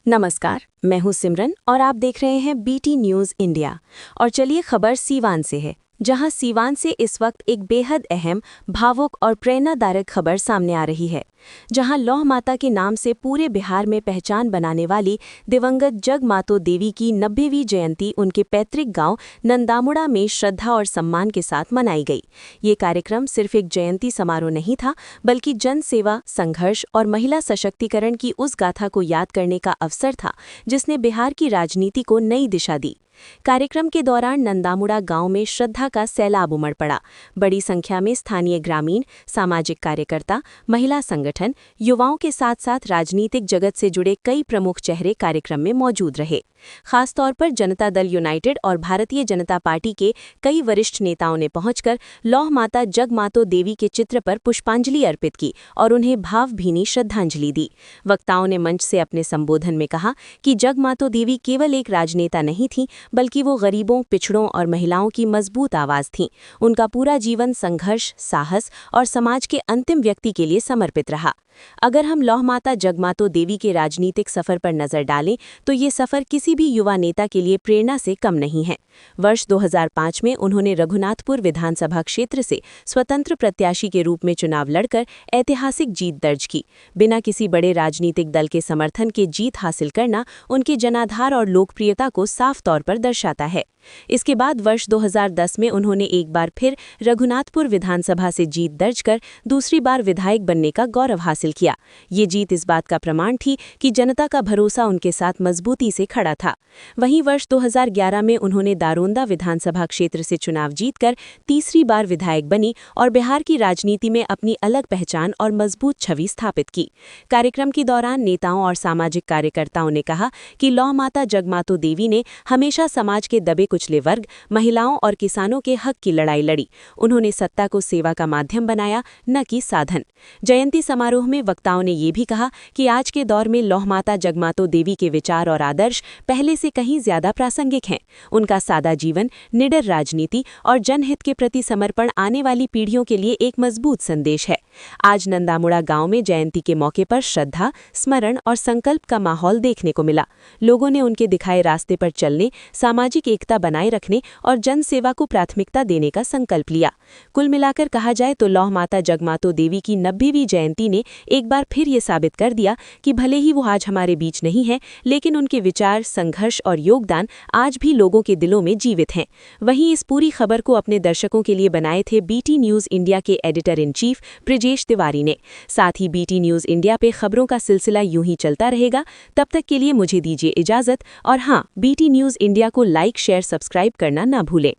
नमस्कार, मैं हूं सिमरन और आप देख रहे हैं बीटी न्यूज़ इंडिया। और चलिए खबर सीवान से है, जहां सीवान से इस वक्त एक बेहद अहम, भावुक और प्रेरणादायक खबर सामने आ रही है। जहां लौह माता के नाम से पूरे बिहार में पहचान बनाने वाली दिवंगत जगमातो देवी की 90वीं जयंती उनके पैतृक गांव नंदामुड़ा में श्रद्धा और सम्मान के साथ मनाई गई। ये कार्यक्रम सिर्फ एक जयंती समारोह नहीं था, बल्कि जन सेवा, संघर्ष और महिला सशक्तिकरण की उस गाथा को याद करने का अवसर था जिसने बिहार की राजनीति को नई दिशा दी। कार्यक्रम के दौरान नंदामुड़ा गांव में श्रद्धा का सैलाब उमड़ पड़ा। बड़ी संख्या में स्थानीय ग्रामीण, सामाजिक कार्यकर्ता, महिला संगठन, युवाओं के साथ साथ राजनीतिक जगत से जुड़े कई प्रमुख चेहरे कार्यक्रम में मौजूद रहे। खासतौर पर जनता दल यूनाइटेड और भारतीय जनता पार्टी के कई वरिष्ठ नेताओं ने पहुंचकर लौह माता जगमातो देवी के चित्र पर पुष्पांजलि अर्पित की और उन्हें भावभीनी श्रद्धांजलि दी। वक्ताओं ने मंच से अपने संबोधन में कहा कि जगमातो देवी केवल एक राजनेता नहीं थीं, बल्कि वो गरीबों, पिछड़ों और महिलाओं की मजबूत आवाज थीं। उनका पूरा जीवन संघर्ष, साहस और समाज के अंतिम व्यक्ति के लिए समर्पित रहा। अगर हम लौह माता जगमातो देवी के राजनीतिक सफर पर नजर डालें तो ये सफर किसी भी युवा नेता के लिए प्रेरणा से कम नहीं है। वर्ष 2005 में उन्होंने रघुनाथपुर विधानसभा क्षेत्र से स्वतंत्र प्रत्याशी के रूप में चुनाव लड़कर ऐतिहासिक जीत दर्ज की। बिना किसी बड़े राजनीतिक दल के समर्थन के जीत हासिल करना उनके जनाधार और लोकप्रियता को साफ तौर पर दर्शाता है। इसके बाद वर्ष 2010 में उन्होंने एक बार फिर रघुनाथपुर विधानसभा से जीत दर्ज कर दूसरी बार विधायक बनने का गौरव हासिल किया। ये जीत इस बात का प्रमाण थी कि जनता का भरोसा उनके साथ मजबूती से खड़ा था। वहीं वर्ष 2011 में उन्होंने दारोंदा विधानसभा क्षेत्र से चुनाव जीतकर तीसरी बार विधायक बनी और बिहार की राजनीति में अपनी अलग पहचान और मजबूत छवि स्थापित की। कार्यक्रम के दौरान नेताओं और सामाजिक कार्यकर्ताओं ने कहा कि लौह माता जगमातो देवी ने हमेशा समाज के दबे कुचले वर्ग, महिलाओं और किसानों के हक की लड़ाई लड़ी। उन्होंने सत्ता को सेवा का माध्यम बनाया, न कि साधन। जयंती समारोह में वक्ताओं ने ये भी कहा कि आज के दौर में लौह माता जगमातो देवी के विचार और आदर्श पहले से कहीं ज्यादा प्रासंगिक हैं। उनका सादा जीवन, निडर राजनीति और जनहित के प्रति समर्पण आने वाली पीढ़ियों के लिए एक मजबूत संदेश है। आज नंदामुड़ा गांव में जयंती के मौके पर श्रद्धा, स्मरण और संकल्प का माहौल देखने को मिला। लोगों ने उनके दिखाए रास्ते पर चलने, सामाजिक एकता बनाए रखने और जन सेवा को प्राथमिकता देने का संकल्प लिया। कुल मिलाकर कहा जाए तो लौह माता जगमातो देवी की 90वीं जयंती ने एक बार फिर ये साबित कर दिया कि भले ही वो आज हमारे बीच नहीं है, लेकिन उनके विचार, संघर्ष और योगदान आज भी लोगों के दिलों में जीवित हैं। वहीं इस पूरी खबर को अपने दर्शकों के लिए बनाए थे बीटी न्यूज़ इंडिया के editor in chief Brajesh Tiwari ने। साथ ही बीटी न्यूज़ इंडिया पे खबरों का सिलसिला यूं ही चलता रहेगा। तब तक के लिए मुझे दीजिए इजाजत और हाँ, बीटी न्यूज़ इंडिया को लाइक, शेयर, सब्सक्राइब करना ना भूलें।